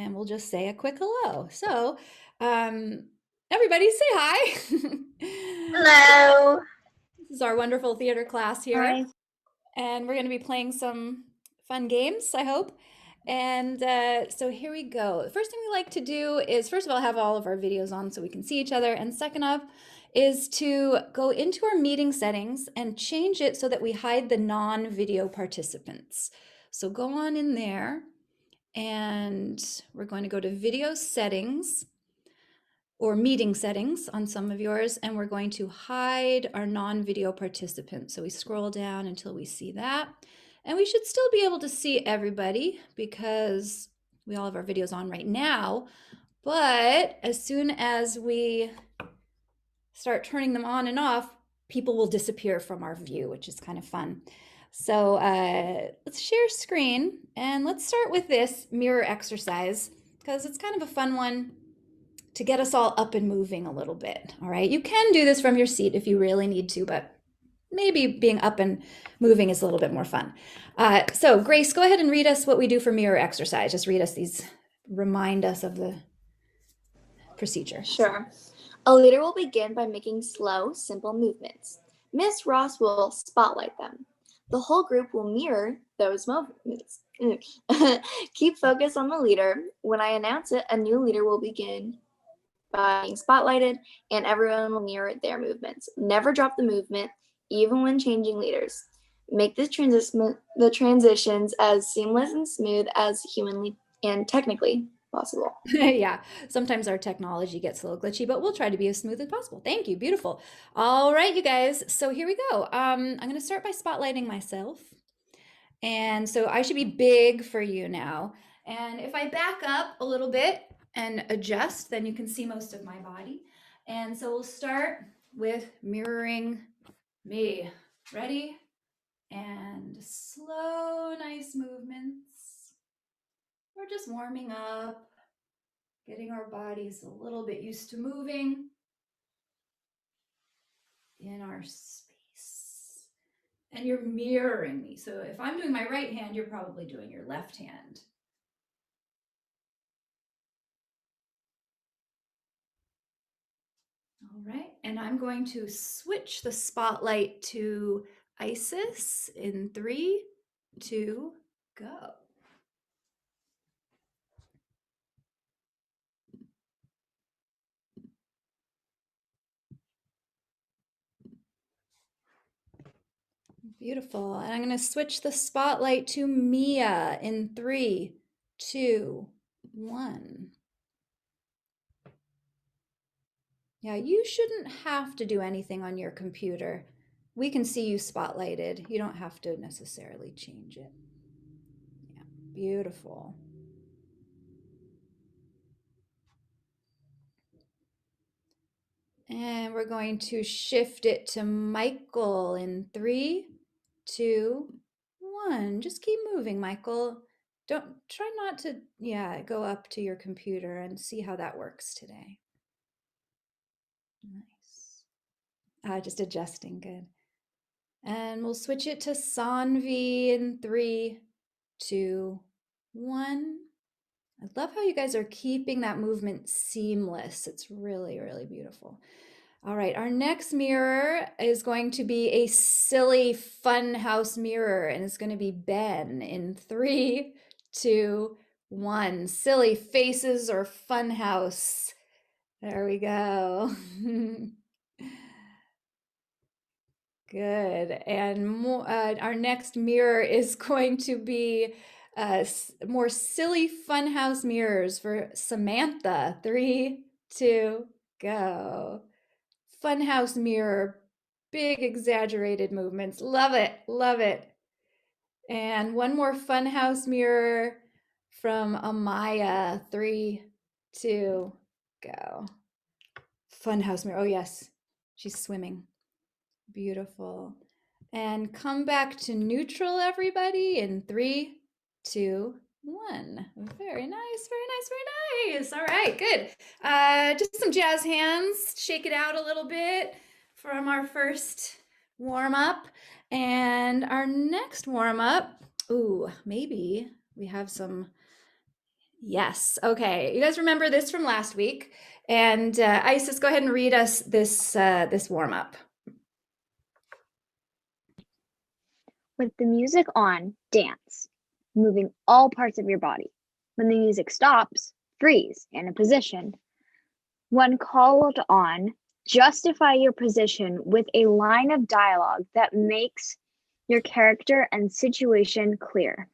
and we'll just say a quick hello. So, everybody say hi. Hello. This is our wonderful theater class here. Hi. And we're going to be playing some fun games, I hope. And so here we go. The first thing we like to do is, first of all, have all of our videos on so we can see each other. And second off, is to go into our meeting settings and change it so that we hide the non-video participants. So go on in there, and we're going to go to video settings or meeting settings on some of yours, and we're going to hide our non-video participants. So we scroll down until we see that. And we should still be able to see everybody because we all have our videos on right now. But as soon as we start turning them on and off, people will disappear from our view, which is kind of fun. So let's share screen, and let's start with this mirror exercise because it's kind of a fun one to get us all up and moving a little bit. All right, you can do this from your seat if you really need to, but maybe being up and moving is a little bit more fun. So Grace, go ahead and read us what we do for mirror exercise. Just read us these, remind us of the procedure. Sure. A leader will begin by making slow, simple movements. Miss Ross will spotlight them. The whole group will mirror those movements. Keep focus on the leader. When I announce it, a new leader will begin by being spotlighted, and everyone will mirror their movements. Never drop the movement, even when changing leaders. Make the transitions as seamless and smooth as humanly and technically possible. Yeah, sometimes our technology gets a little glitchy, but we'll try to be as smooth as possible. Thank you. Beautiful. All right, you guys. So here we go. I'm going to start by spotlighting myself. And so I should be big for you now. And if I back up a little bit and adjust, then you can see most of my body. And so we'll start with mirroring me. Ready? And slow, nice movements. We're just warming up, getting our bodies a little bit used to moving in our space. And you're mirroring me. So if I'm doing my right hand, you're probably doing your left hand. All right, and I'm going to switch the spotlight to Isis in 3, 2, go. Beautiful. And I'm going to switch the spotlight to Mia in 3, 2, 1. Yeah, you shouldn't have to do anything on your computer. We can see you spotlighted. You don't have to necessarily change it. Yeah, beautiful. And we're going to shift it to Michael in 3, 2, 1. Just keep moving, Michael. Don't try not to, go up to your computer and see how that works today. Nice. Just adjusting, good. And we'll switch it to Sanvi in 3, 2, 1. I love how you guys are keeping that movement seamless. It's really, really beautiful. All right, our next mirror is going to be a silly fun house mirror, and it's going to be Ben in 3, 2, 1. Silly faces or fun house. There we go. Good. And our next mirror is going to be more silly funhouse mirrors for Samantha. 3, 2, go. Funhouse mirror, big exaggerated movements. Love it. Love it. And one more funhouse mirror from Amaya. 3, 2, go. Funhouse mirror. Oh, yes. She's swimming. Beautiful. And come back to neutral, everybody, in 3, 2, 1. Very nice, very nice, very nice. All right, good. Just some jazz hands. Shake it out a little bit from our first warm up. And our next warm up, maybe we have some Yes. Okay. You guys remember this from last week? And Isis, go ahead and read us this warm up. With the music on, dance, moving all parts of your body. When the music stops, freeze in a position. When called on, justify your position with a line of dialogue that makes your character and situation clear.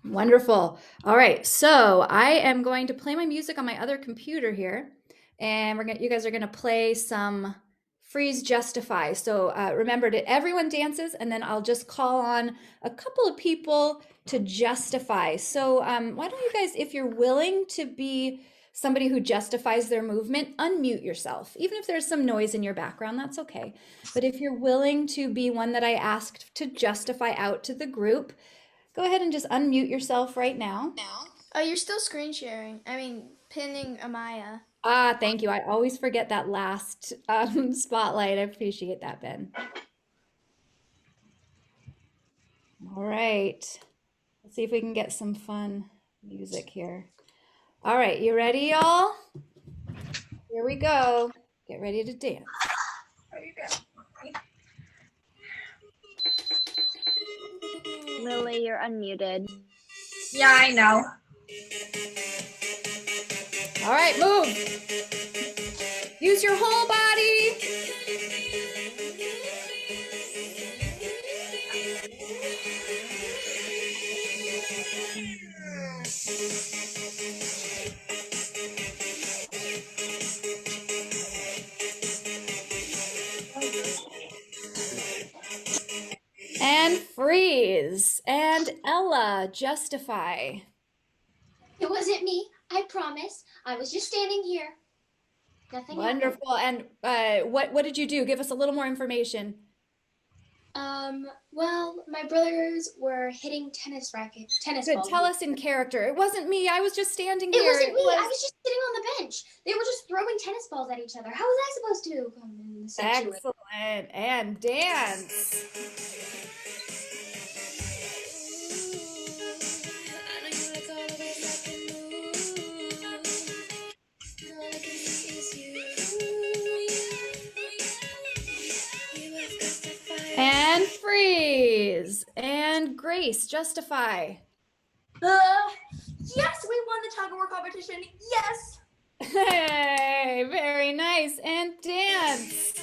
Wonderful. All right. So I am going to play my music on my other computer here, and you guys are gonna play some freeze justify. So remember that everyone dances, and then I'll just call on a couple of people to justify. So why don't you guys, if you're willing to be somebody who justifies their movement, unmute yourself. Even if there's some noise in your background, that's okay. But if you're willing to be one that I asked to justify out to the group, go ahead and just unmute yourself right now. You're still screen sharing. Pinning Amaya. Ah, thank you. I always forget that last spotlight. I appreciate that, Ben. All right. Let's see if we can get some fun music here. All right, you ready, y'all? Here we go. Get ready to dance. Lily, you're unmuted. Yeah, I know. All right, move. Use your whole body. And freeze. And Ella, justify. It wasn't me. I promise. I was just standing here. Nothing Wonderful. And what did you do? Give us a little more information. happened. Well, my brothers were hitting tennis Good. balls. Tell us in character. It wasn't me. I was just standing here. It wasn't me. I was just sitting on the bench. They were just throwing tennis balls at each other. How was I supposed to come in the situation? Excellent. And dance. And freeze. And Grace, justify. Yes, we won the tug of war competition. Yes. Hey, very nice. And dance.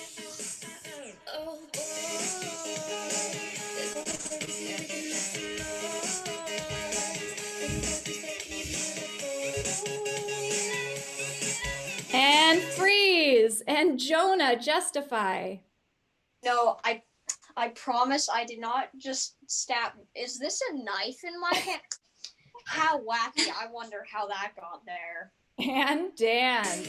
And freeze. And Jonah, justify. No, I promise I did not just stab. Is this a knife in my hand? How wacky. I wonder how that got there. And dance.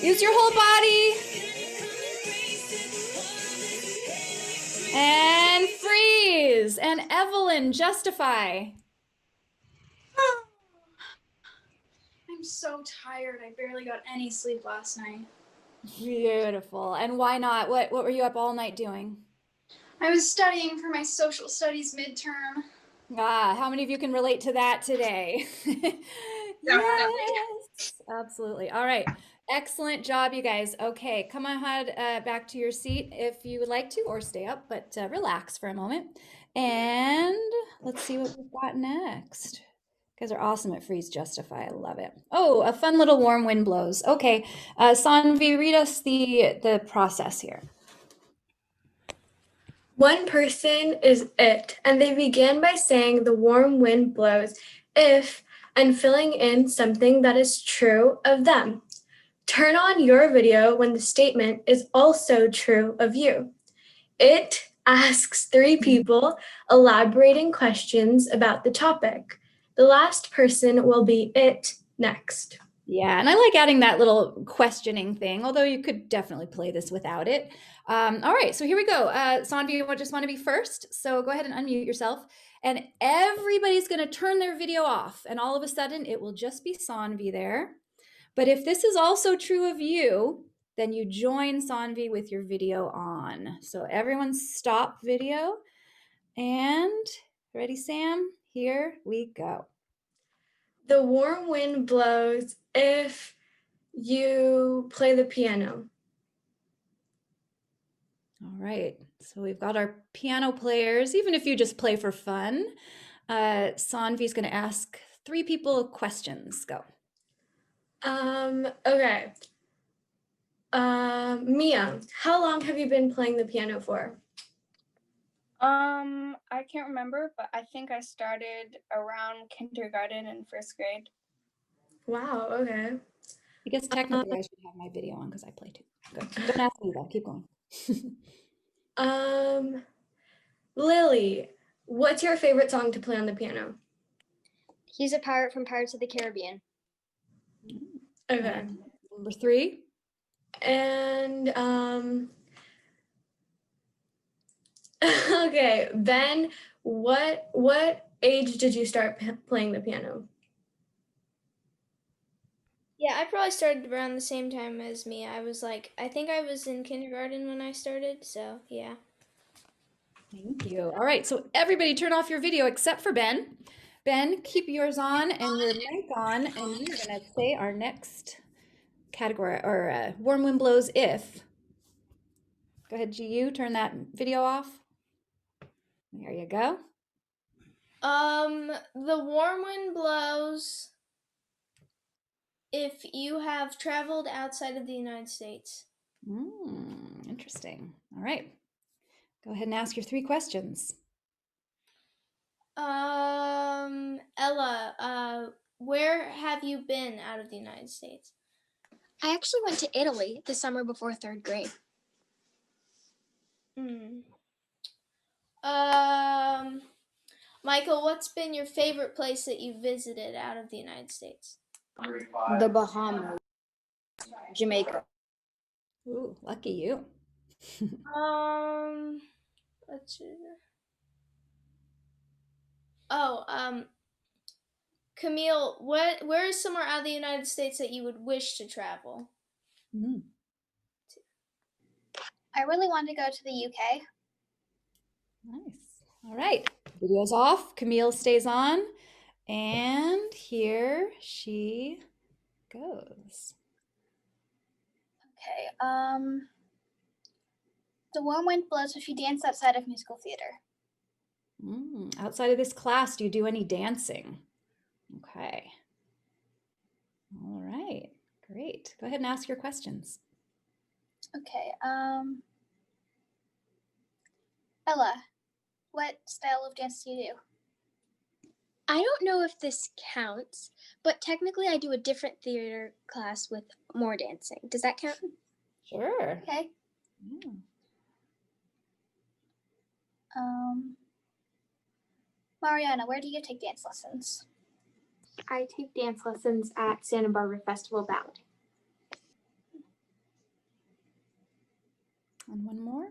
Use your whole body. And freeze. And Evelyn, justify. I'm so tired. I barely got any sleep last night. Beautiful. And why not? What were you up all night doing? I was studying for my social studies midterm. Ah, how many of you can relate to that today? Yes, absolutely. All right. Excellent job, you guys. Okay, come on ahead back to your seat if you would like to, or stay up, but relax for a moment. And let's see what we've got next. You guys are awesome at freeze justify. I love it. Oh, a fun little warm wind blows. Okay, Sanvi, read us the process here. One person is it, and they begin by saying the warm wind blows if and filling in something that is true of them. Turn on your video when the statement is also true of you. It asks three people elaborating questions about the topic. The last person will be it next. Yeah, and I like adding that little questioning thing, although you could definitely play this without it. All right, so here we go. Sanvi, you just want to be first, so go ahead and unmute yourself. And everybody's going to turn their video off, and all of a sudden it will just be Sanvi there. But if this is also true of you, then you join Sanvi with your video on. So everyone stop video. And ready, Sam? Here we go. The warm wind blows if you play the piano. All right, so we've got our piano players. Even if you just play for fun, Sanvi's going to ask 3 people questions. Go. Okay. Mia, how long have you been playing the piano for? I can't remember, but I think I started around kindergarten and first grade. Wow, okay. I guess technically I should have my video on because I play too. Good. Don't ask me though. Keep going. Lily, what's your favorite song to play on the piano? He's a pirate from Pirates of the Caribbean. Okay. Number 3. And okay, Ben, what age did you start playing the piano? Yeah, I probably started around the same time as me. I think I was in kindergarten when I started, so yeah. Thank you. All right, so everybody turn off your video except for Ben. Ben, keep yours on and your mic on, and we're going to say our next category, or warm wind blows if. Go ahead, GU, turn that video off. There you go. The warm wind blows if you have traveled outside of the United States. Interesting. All right. Go ahead and ask your 3 questions. Ella, where have you been out of the United States? I actually went to Italy the summer before 3rd grade. Michael, what's been your favorite place that you visited out of the United States? The Bahamas, Jamaica. Ooh, lucky you. Let's see. Camille, where is somewhere out of the United States that you would wish to travel? I really want to go to the UK. Nice. All right. Video's off. Camille stays on. And here she goes. Okay. The warm wind blows if you dance outside of musical theater. Outside of this class, do you do any dancing? Okay. All right. Great. Go ahead and ask your questions. Okay. Ella, what style of dance do you do? I don't know if this counts, but technically I do a different theater class with more dancing. Does that count? Sure. Okay. Yeah. Mariana, where do you take dance lessons? I take dance lessons at Santa Barbara Festival Ballet. And one more.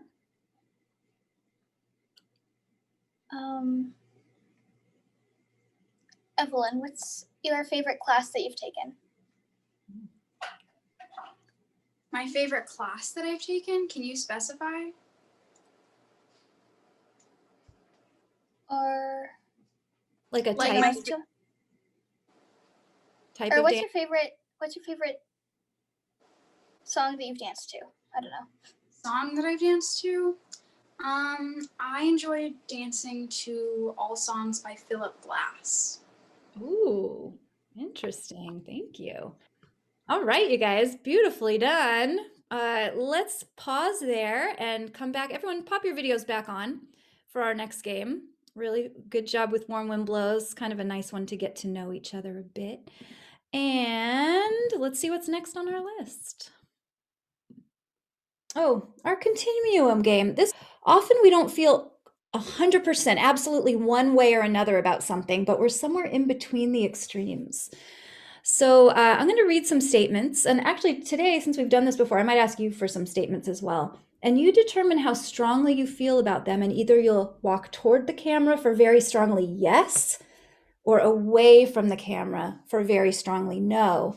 Evelyn, what's your favorite class that you've taken? My favorite class that I've taken? Can you specify? Or Like a like type, my type or of what's dance. your favorite song that you've danced to? I don't know. Song that I've danced to? I enjoyed dancing to All Songs by Philip Glass. Ooh, interesting. Thank you. All right, you guys, beautifully done. Let's pause there and come back. Everyone, pop your videos back on for our next game. Really good job with warm wind blows. Kind of a nice one to get to know each other a bit. And let's see what's next on our list. Oh, our Continuum game. This often we don't feel 100% absolutely one way or another about something, but we're somewhere in between the extremes. So I'm going to read some statements. And actually today, since we've done this before, I might ask you for some statements as well. And you determine how strongly you feel about them. And either you'll walk toward the camera for very strongly yes, or away from the camera for very strongly no.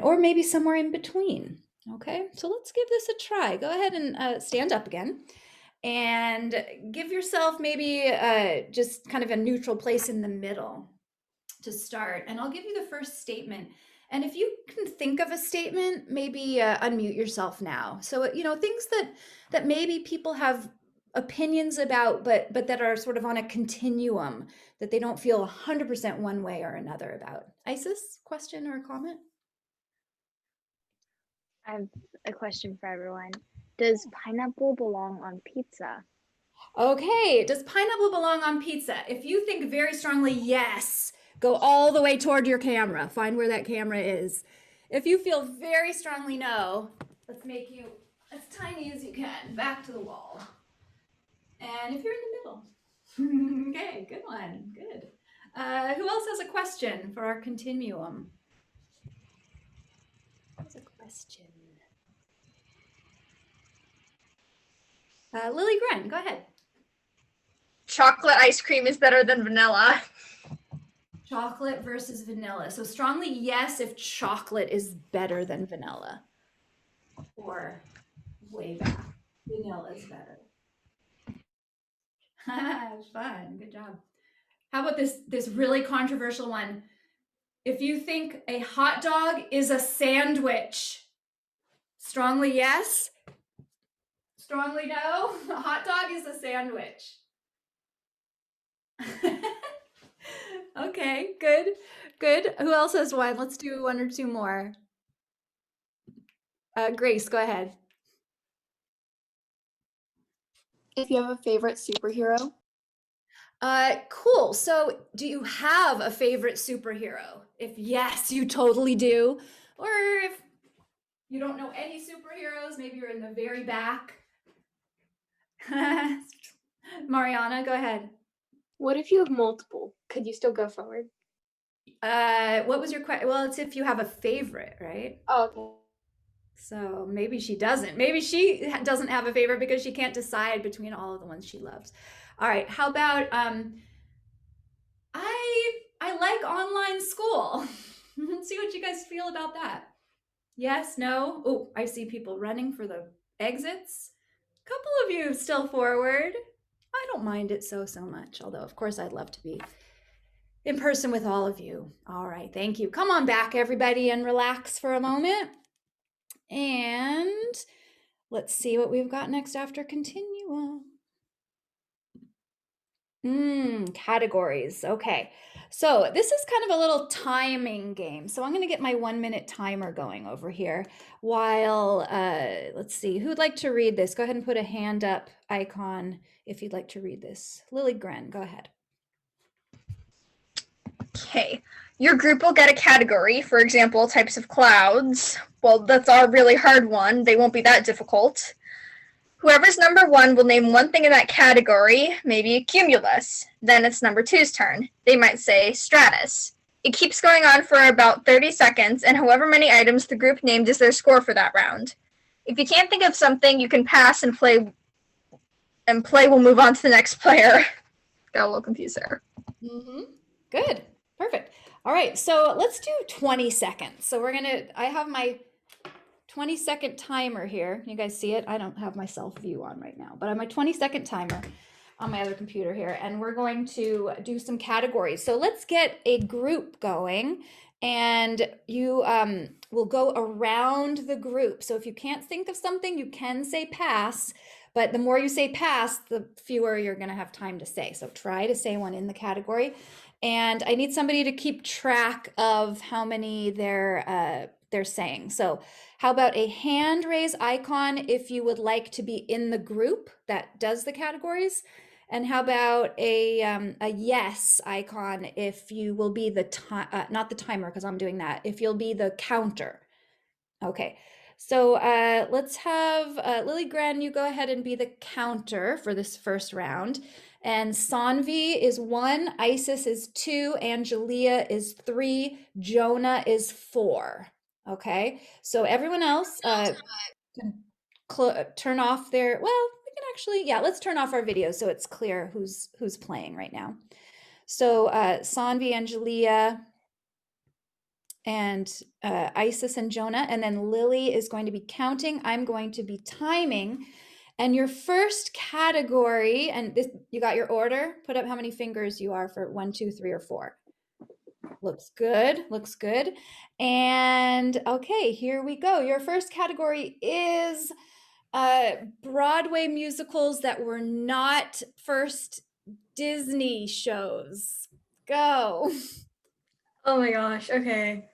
or maybe somewhere in between. Okay, so let's give this a try. Go ahead and stand up again and give yourself maybe just kind of a neutral place in the middle to start. And I'll give you the first statement. And if you can think of a statement, maybe unmute yourself now. So, things that maybe people have opinions about, but that are sort of on a continuum, that they don't feel 100% one way or another about. Isis, question or comment? I have a question for everyone. Does pineapple belong on pizza? Okay, does pineapple belong on pizza? If you think very strongly yes, go all the way toward your camera. Find where that camera is. If you feel very strongly no, let's make you as tiny as you can, back to the wall. And if you're in the middle. Okay, good one, good. Who else has a question for our continuum? What's a question? Lily Gren, go ahead. Chocolate ice cream is better than vanilla. Chocolate versus vanilla. So strongly yes if chocolate is better than vanilla. Or way back, vanilla is better. Fun, good job. How about this really controversial one? If you think a hot dog is a sandwich, strongly yes, strongly no, a hot dog is a sandwich. Okay, good, good. Who else has one? Let's do one or two more. Grace, go ahead. If you have a favorite superhero? Cool. So do you have a favorite superhero? If yes, you totally do. Or if you don't know any superheroes, maybe you're in the very back. Mariana, go ahead. What if you have multiple? Could you still go forward? What was your question? Well, it's if you have a favorite, right? Oh, okay. So maybe she doesn't. Maybe she doesn't have a favorite because she can't decide between all of the ones she loves. All right. How about I like online school. Let's see what you guys feel about that. Yes, no. Oh, I see people running for the exits. A couple of you still forward. I don't mind it so much, although of course I'd love to be in person with all of you. All right, thank you. Come on back, everybody, and relax for a moment. And let's see what we've got next after continuum. Categories. Okay. So this is kind of a little timing game. So I'm going to get my 1-minute timer going over here while, let's see, who'd like to read this? Go ahead and put a hand up icon if you'd like to read this. Lily Gren, go ahead. Okay. Your group will get a category, for example, types of clouds. Well, that's our really hard one. They won't be that difficult. Whoever's number 1 will name one thing in that category, maybe cumulus. Then it's number 2's turn. They might say stratus. It keeps going on for about 30 seconds, and however many items the group named is their score for that round. If you can't think of something, you can pass and play will move on to the next player. Got a little confused there. Good. Perfect. All right, so let's do 20 seconds. So I have my 20-second timer here. You guys see it? I don't have my self view on right now, but I have my 20-second timer on my other computer here, and we're going to do some categories. So let's get a group going, and you will go around the group. So if you can't think of something, you can say pass, but the more you say pass, the fewer you're going to have time to say. So try to say one in the category. And I need somebody to keep track of how many they're saying. So how about a hand raise icon if you would like to be in the group that does the categories? And how about a yes icon if you will be the not the timer, because I'm doing that, if you'll be the counter. Okay, so let's have Lily Gren, you go ahead and be the counter for this first round. And Sanvi is 1, Isis is 2, Angelia is 3, Jonah is 4. Okay, so everyone else can turn off their, well, we can actually, yeah, let's turn off our video so it's clear who's playing right now. So Sanvi, Angelia, and Isis and Jonah, and then Lily is going to be counting. I'm going to be timing. And your first category, and this, you got your order? Put up how many fingers you are for 1, 2, 3, or 4. Looks good, looks good. And okay, here we go. Your first category is Broadway musicals that were not first Disney shows. Go. Oh my gosh. Okay.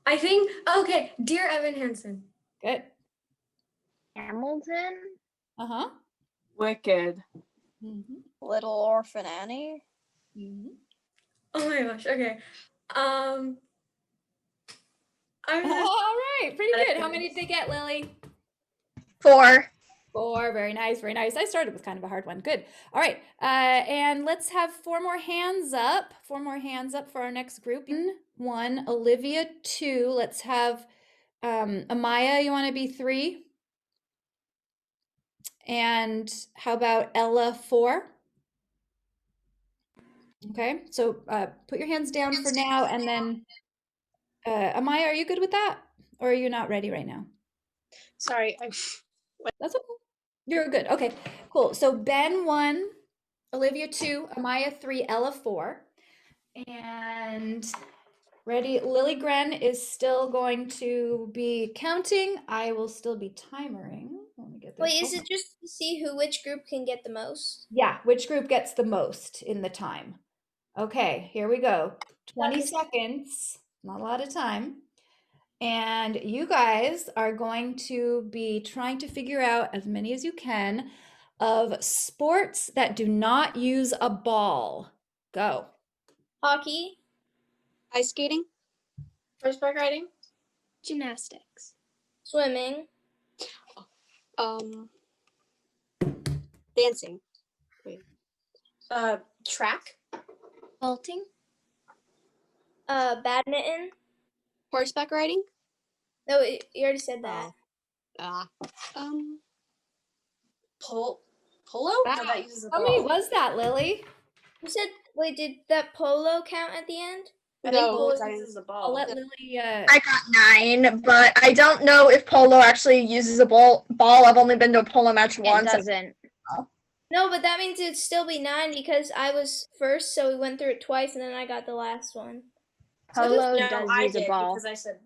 I think okay. Dear Evan Hansen. Good. Hamilton. Uh-huh. Wicked. Little Orphan Annie. Oh my gosh. Okay. I'm All gonna right, pretty good. How many did they get, Lily? 4. 4. Very nice, very nice. I started with kind of a hard one. Good. All right, and let's have 4 more hands up. 4 more hands up for our next group. 1, Olivia 2. Let's have Amaya. You want to be 3? And how about Ella 4? Okay, so put your hands down for now, and then Amaya, are you good with that, or are you not ready right now? Sorry, That's okay. You're good. Okay, cool. So Ben 1, Olivia 2, Amaya 3, Ella 4. And ready, Lily Gren is still going to be counting. I will still be timering. Let me get this. Wait, is it just to see which group can get the most? Yeah, which group gets the most in the time. Okay, here we go. 20 seconds, not a lot of time. And you guys are going to be trying to figure out as many as you can of sports that do not use a ball. Go. Hockey, ice skating, Horseback riding, Gymnastics. swimming, dancing, track, Vaulting. badminton. horseback riding. No, you already said that. polo. Wow. No, that uses a How ball. many was that, Lily? You said, wait, did that polo count at the end? I think No, polo I uses a I'll ball. let Lily. I got 9, but I don't know if polo actually uses a ball. I've only been to a polo match It once. doesn't. No, but that means it'd still be 9 because I was first, so we went through it twice, and then I got the last one. Polo No, does I use a did ball. because I said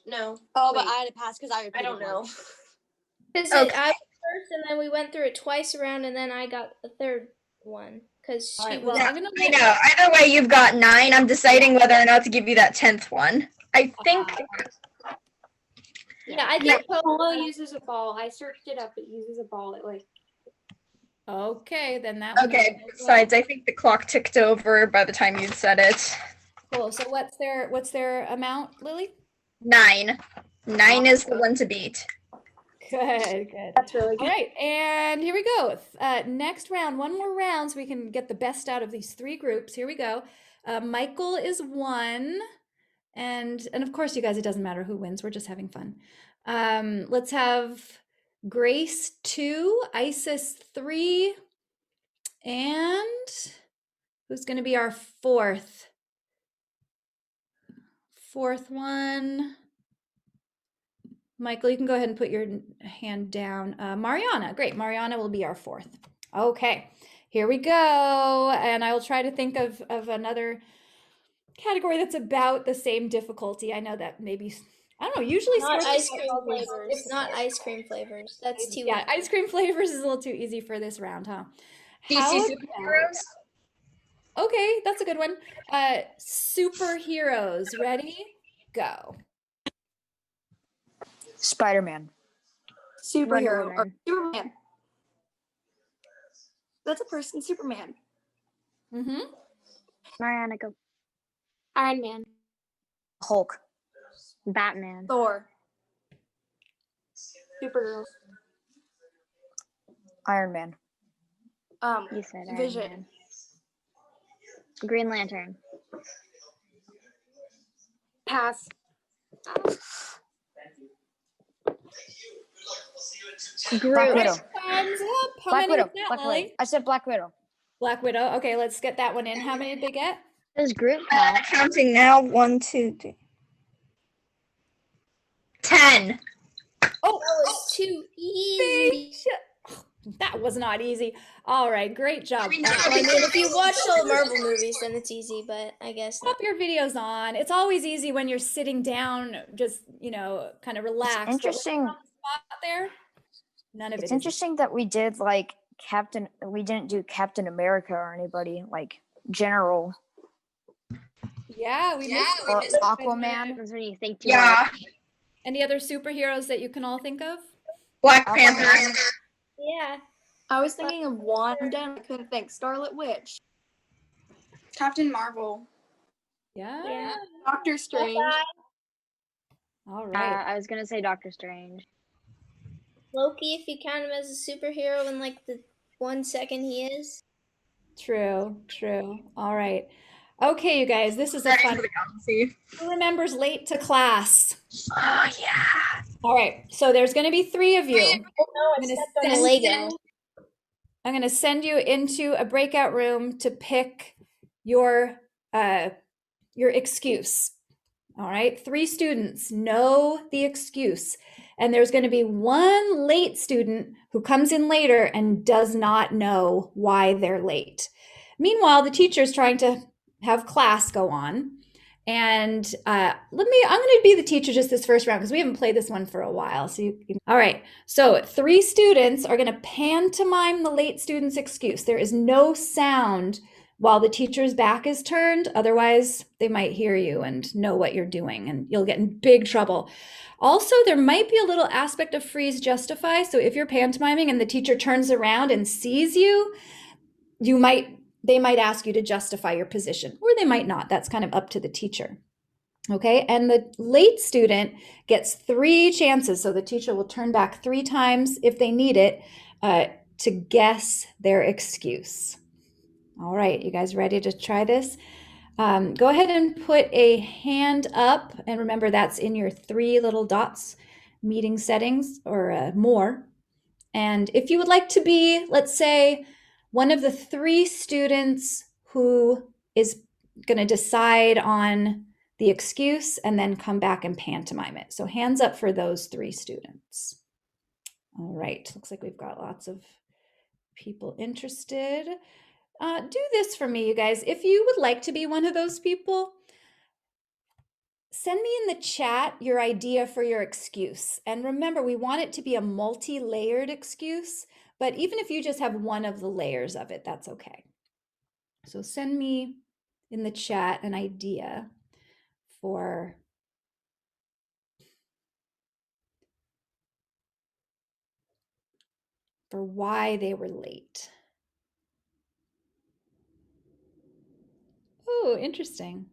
no. Oh, Wait, but I had to pass because I I don't repeated know. one. Because Okay. I was first, and then we went through it twice around, and then I got the third one because All she right, well, was. Yeah, I'm gonna I let. know. Either way, you've got 9. I'm deciding whether or not to give you that 10th one. I think. Yeah, I think Polo uses a ball. I searched it up. It uses a ball. It like. Okay, then that one. Okay. Besides, I think the clock ticked over by the time you'd said it. Cool. So what's their amount, Lily? 9. 9 is the one to beat. Good, good. That's really All good. right, and here we go. Next round, one more round so we can get the best out of these 3 groups. Here we go. Michael is 1, and of course, you guys, it doesn't matter who wins. We're just having fun. Let's have Grace 2, Isis 3, and who's going to be our fourth one? Michael, you can go ahead and put your hand down. Mariana, great. Mariana will be our 4th. Okay, here we go. And I will try to think of another category that's about the same difficulty. I know that maybe, I don't know, usually Not sports ice cream are flavors. difficult. Not ice cream flavors. That's too Yeah, easy. ice cream flavors is a little too easy for this round, huh? DC superheroes? Okay, that's a good one. Superheroes. Ready? Go. Spider-Man. Superhero. Wonder Or Woman. Superman. That's a person. Superman. Mm-hmm. Mariana, go. Iron Man. Hulk. Batman. Thor. Supergirl. Iron Man. You said Iron Vision. Man. Green Lantern. Pass. Groot. Widow. Time's up. How Black many Widow. was that, Black Lily? Widow. I said Black Widow. Black Widow. Okay, let's get that one in. How many did they get? Does group count? Counting now. 1, 2, 3. 10. Oh, that was too easy. That was not easy. All right, great job. Well, I mean, if you watched all the Marvel movies, then it's easy, but I guess not. Pop your videos on. It's always easy when you're sitting down, just, kind of relaxed. It's interesting. On the spot there, none of It's it is. interesting that we did like we didn't do Captain America or anybody like general. Yeah, we missed Or it. Aquaman. That's when you think too Yeah. much. Any other superheroes that you can all think of? Black Panther. Yeah. I was thinking of Wanda and I couldn't think. Scarlet Witch. Captain Marvel. Yeah. Doctor Strange. All right. I was gonna say Doctor Strange. Loki, if you count him as a superhero in like the 1 second he is. True. All right. Okay, you guys, this is a fun. Who remembers late to class? Oh, yeah. All right, so there's going to be 3 of you. I'm going to send you into a breakout room to pick your excuse. All right, 3 students know the excuse, and there's going to be 1 late student who comes in later and does not know why they're late. Meanwhile, the teacher's trying to have class go on. And I'm going to be the teacher just this first round because we haven't played this one for a while. All right. So 3 students are going to pantomime the late student's excuse. There is no sound while the teacher's back is turned. Otherwise, they might hear you and know what you're doing and you'll get in big trouble. Also, there might be a little aspect of freeze justify. So if you're pantomiming and the teacher turns around and sees you, they might ask you to justify your position, or they might not. That's kind of up to the teacher. Okay, and the late student gets 3 chances. So the teacher will turn back 3 times if they need it to guess their excuse. All right, you guys ready to try this? Go ahead and put a hand up. And remember, that's in your 3 little dots, meeting settings or more. And if you would like to be, let's say, one of the 3 students who is going to decide on the excuse and then come back and pantomime it. So hands up for those 3 students. All right, looks like we've got lots of people interested. Do this for me, you guys. If you would like to be one of those people, send me in the chat your idea for your excuse. And remember, we want it to be a multi-layered excuse, but even if you just have one of the layers of it, that's okay. So send me in the chat an idea for why they were late. Oh, interesting.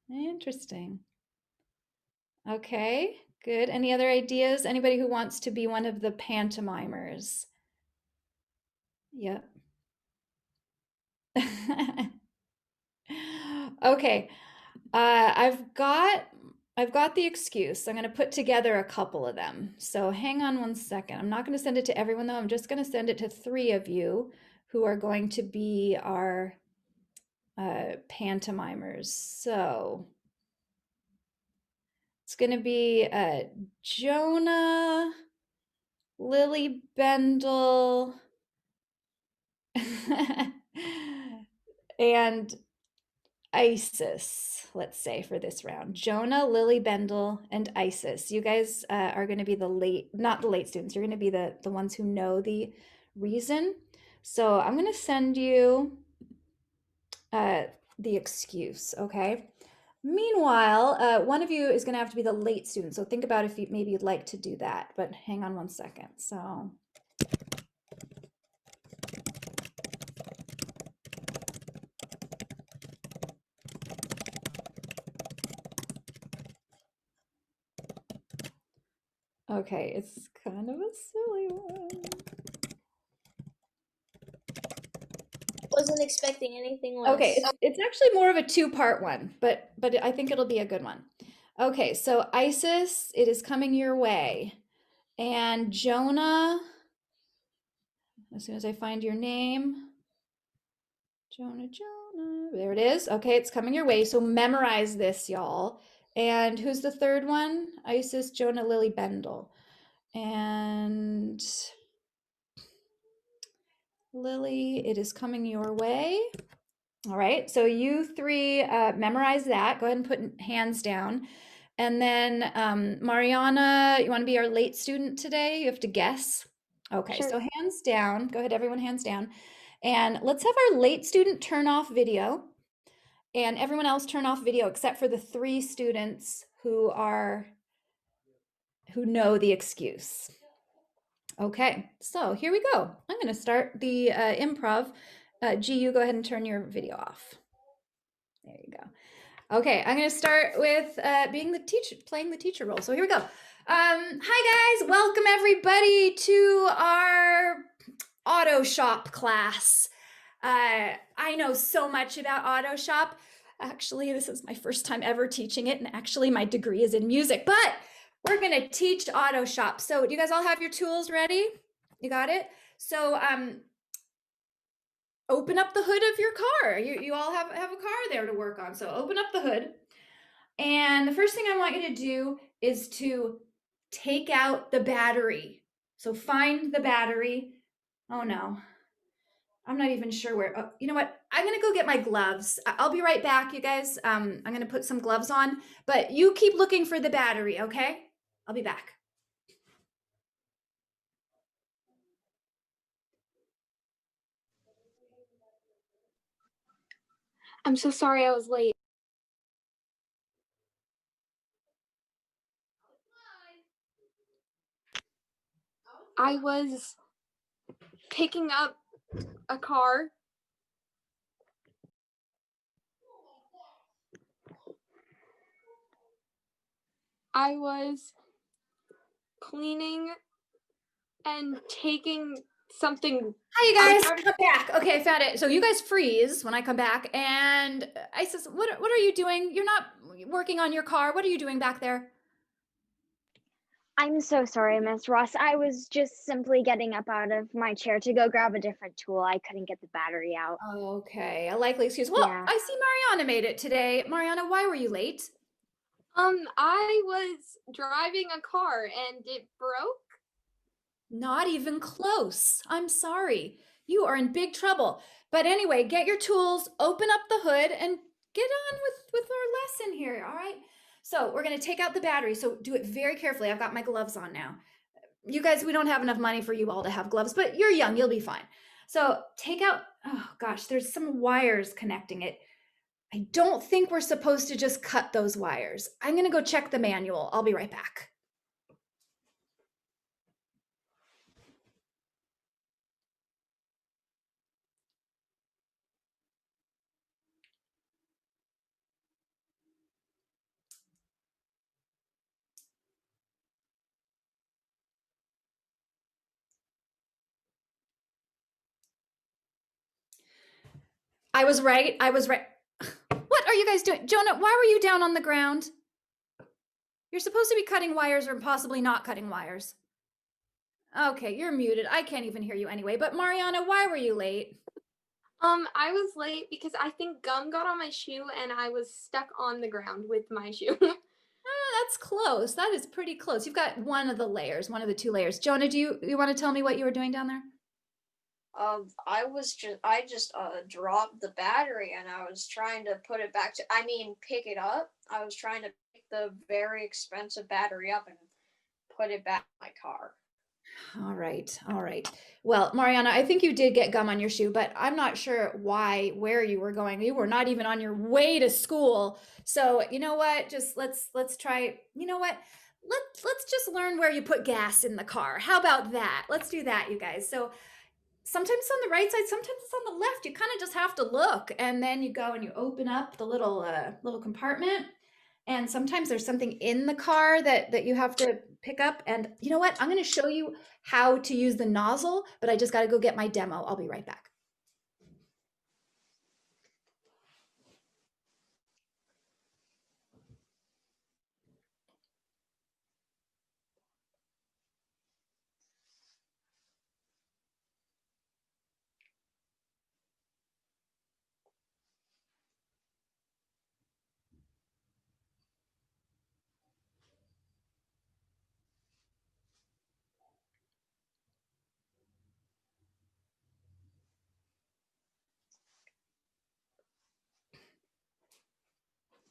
Interesting. Okay, good. Any other ideas? Anybody who wants to be one of the pantomimers? Yep. Okay. I've got the excuse. I'm going to put together a couple of them. So hang on 1 second. I'm not going to send it to everyone though. I'm just going to send it to 3 of you who are going to be our pantomimers. So it's going to be Jonah, Lily Bendel, and Isis, let's say, for this round. Jonah, Lily Bendel, and Isis. You guys are going to be not the late students. You're going to be the ones who know the reason. So I'm going to send you the excuse, okay? Meanwhile, one of you is going to have to be the late student. So think about if maybe you'd like to do that, but hang on 1 second. So okay, it's kind of a silly one. Wasn't expecting anything less. Okay, it's actually more of a 2-part one, but I think it'll be a good one. Okay, so Isis, it is coming your way. And Jonah, as soon as I find your name. Jonah. There it is. Okay, it's coming your way. So memorize this, y'all. And who's the third one? Isis, Jonah, Lily, Bendel. And Lily, it is coming your way. All right, so you three memorize that. Go ahead and put hands down. And then Mariana, you want to be our late student today? You have to guess. Okay, Sure. so hands down. Go ahead, everyone, hands down. And let's have our late student turn off video. And everyone else turn off video except for the 3 students who know the excuse. Okay, so here we go. I'm going to start the improv. G, you go ahead and turn your video off. There you go. Okay, I'm going to start with being the teacher, playing the teacher role. So here we go. Hi guys, welcome everybody to our auto shop class. I know so much about auto shop. Actually, this is my first time ever teaching it, and actually my degree is in music, but we're going to teach auto shop. So do you guys all have your tools ready? You got it? So open up the hood of your car. You all have a car there to work on. So open up the hood. And the first thing I want you to do is to take out the battery. So find the battery. Oh no. I'm not even sure where. Oh, you know what? I'm going to go get my gloves. I'll be right back, you guys. I'm going to put some gloves on, but you keep looking for the battery, okay? I'll be back. I'm so sorry I was late. I was picking up a car. I was cleaning and taking something. Hi, you guys. Come back. Okay, I found it. So you guys freeze when I come back. And Isis, what are you doing? You're not working on your car. What are you doing back there? I'm so sorry, Miss Ross. I was just simply getting up out of my chair to go grab a different tool. I couldn't get the battery out. Okay, a likely excuse. Well, Yeah. I see Mariana made it today. Mariana, why were you late? I was driving a car and it broke. Not even close. I'm sorry. You are in big trouble. But anyway, get your tools, open up the hood, and get on with our lesson here, all right? So we're going to take out the battery. So do it very carefully. I've got my gloves on now. You guys, we don't have enough money for you all to have gloves, but you're young. You'll be fine. So take out, oh gosh, there's some wires connecting it. I don't think we're supposed to just cut those wires. I'm going to go check the manual. I'll be right back. I was right. What are you guys doing? Jonah, why were you down on the ground? You're supposed to be cutting wires or possibly not cutting wires. Okay, you're muted. I can't even hear you anyway. But Mariana, why were you late? I was late because I think gum got on my shoe and I was stuck on the ground with my shoe. Oh, that's close. That is pretty close. You've got one of the layers, one of the 2 layers. Jonah, do you want to tell me what you were doing down there? I just dropped the battery and I was trying to put it back pick it up. I was trying to pick the very expensive battery up and put it back in my car. All right. Well, Mariana, I think you did get gum on your shoe, but I'm not sure where you were going. You were not even on your way to school. So you know what? Just let's try. You know what? Let's just learn where you put gas in the car. How about that? Let's do that, you guys. So sometimes it's on the right side, sometimes it's on the left. You kind of just have to look, and then you go and you open up the little compartment. And sometimes there's something in the car that you have to pick up. And you know what? I'm going to show you how to use the nozzle, but I just got to go get my demo. I'll be right back.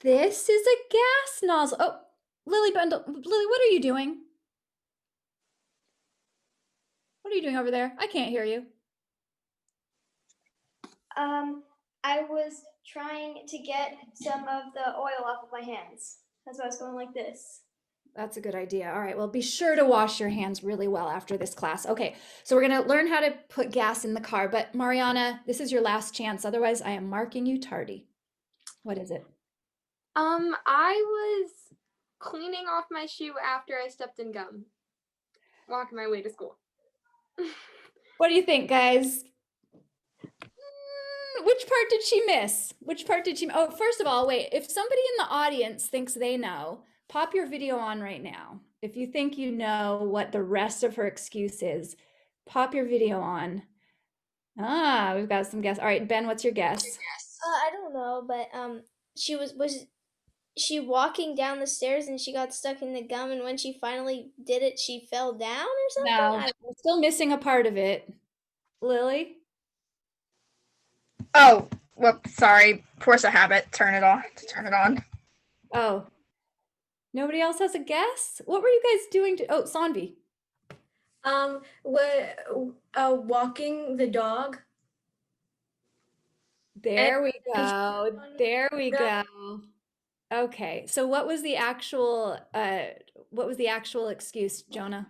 This is a gas nozzle. Oh, Lily Bundle. Lily, what are you doing? What are you doing over there? I can't hear you. I was trying to get some of the oil off of my hands. That's why I was going like this. That's a good idea. All right, well, be sure to wash your hands really well after this class. Okay, so we're going to learn how to put gas in the car. But Mariana, this is your last chance. Otherwise, I am marking you tardy. What is it? I was cleaning off my shoe after I stepped in gum, walking my way to school. What do you think, guys? Which part did she miss? Which part did she? Oh, first of all, wait. If somebody in the audience thinks they know, pop your video on right now. If you think you know what the rest of her excuse is, pop your video on. Ah, we've got some guess. All right, Ben, what's your guess? I don't know, but she was she walking down the stairs and she got stuck in the gum, and when she finally did it, she fell down or something? No, we're still missing a part of it. Lily? Oh, whoops, sorry. Force a habit. Turn it off to turn it on. Oh. Nobody else has a guess? What were you guys doing to oh, Sanvi. Walking the dog. There we go. There we go. Okay. So what was the actual excuse, Jonah?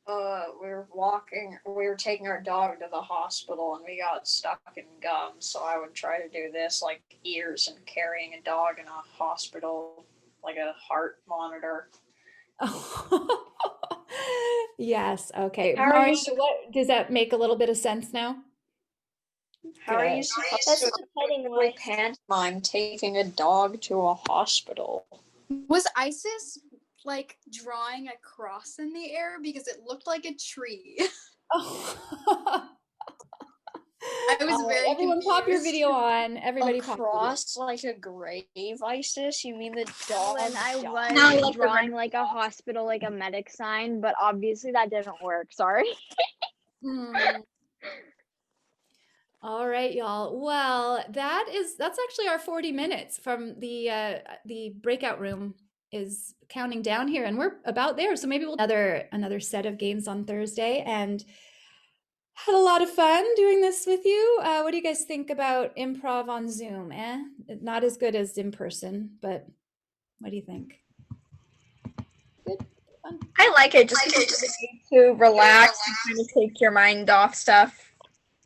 We were taking our dog to the hospital and we got stuck in gum, so I would try to do this like ears and carrying a dog in a hospital, like a heart monitor. Oh. Yes, okay. How are you Mario, what does that make a little bit of sense now? How are you supposed to effectively pantomime taking a dog to a hospital? Was Isis like drawing a cross in the air because it looked like a tree? Oh. I was very everyone confused. pop your video on. Everybody pop your video. Cross like a grave, Isis? You mean the dog? When I was No, drawing like a hospital, like a medic sign, but obviously that didn't work. Sorry. All right, y'all. Well, that's actually our 40 minutes from the breakout room is counting down here, and we're about there. So maybe we'll another set of games on Thursday, and had a lot of fun doing this with you. What do you guys think about improv on Zoom? Not as good as in person, but what do you think? Good, fun. I like it just to relax and kind of take your mind off stuff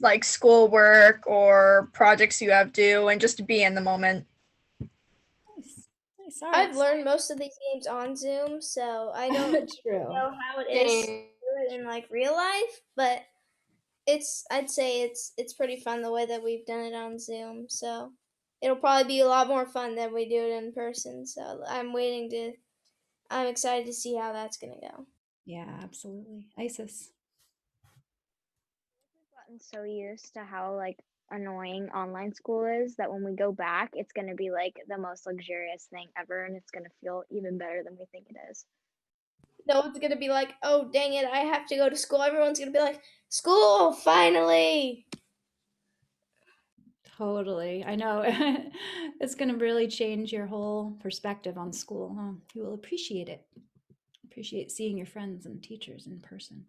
like schoolwork or projects you have due, and just to be in the moment. Nice. All right. I've learned most of these games on Zoom, so I don't know how it is to do it in like real life, but I'd say it's pretty fun the way that we've done it on Zoom. So it'll probably be a lot more fun than we do it in person. So I'm excited to see how that's gonna go. Yeah, absolutely. Isis. We've gotten so used to how like annoying online school is that when we go back, it's going to be like the most luxurious thing ever, and it's going to feel even better than we think it is. No one's gonna be like, oh dang it, I have to go to school. Everyone's gonna be like, school, finally. Totally. I know. It's going to really change your whole perspective on school, huh? You will appreciate it. Appreciate seeing your friends and teachers in person.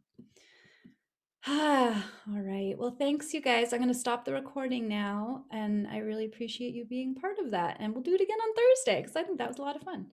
All right. Well, thanks, you guys. I'm going to stop the recording now, and I really appreciate you being part of that. And we'll do it again on Thursday because I think that was a lot of fun.